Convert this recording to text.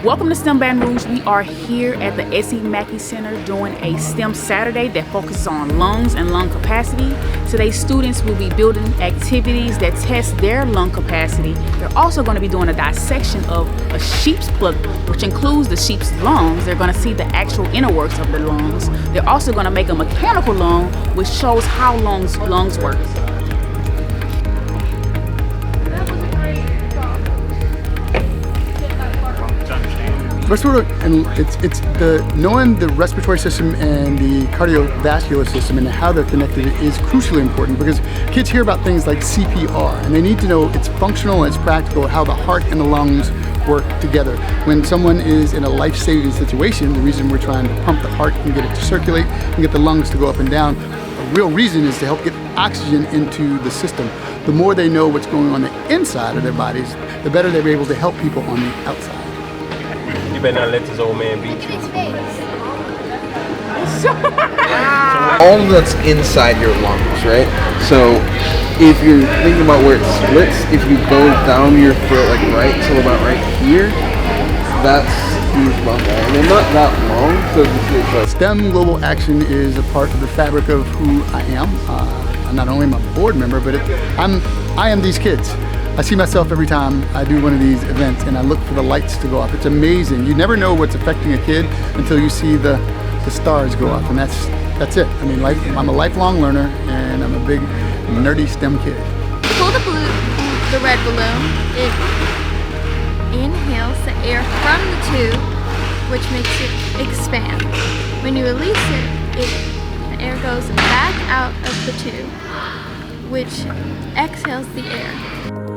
Welcome to STEM Baton Rouge. We are here at the S.E. Mackey Center doing a STEM Saturday that focuses on lungs and lung capacity. Today, students will be building activities that test their lung capacity. They're also going to be doing a dissection of a sheep's blood, which includes the sheep's lungs. They're going to see the actual inner works of the lungs. They're also going to make a mechanical lung, which shows how lungs work. Knowing the respiratory system and the cardiovascular system and how they're connected is crucially important, because kids hear about things like CPR and they need to know it's functional and it's practical, how the heart and the lungs work together. When someone is in a life-saving situation, the reason we're trying to pump the heart and get it to circulate and get the lungs to go up and down, a real reason is to help get oxygen into the system. The more they know what's going on the inside of their bodies, the better they're able to help people on the outside. You better not let this old man beat you. All of that's inside your lungs, right? So if you're thinking about where it splits, if you go down your throat like right till about right here, that's huge lung area. And they're not that long, so it's like STEM Global Action is a part of the fabric of who I am. I'm not only a board member, but I am these kids. I see myself every time I do one of these events and I look for the lights to go off. It's amazing. You never know what's affecting a kid until you see the stars go off, and that's it. I mean, I'm a lifelong learner and I'm a big nerdy STEM kid. Pull the red balloon. It inhales the air from the tube, which makes it expand. When you release it, the air goes back out of the tube, which exhales the air.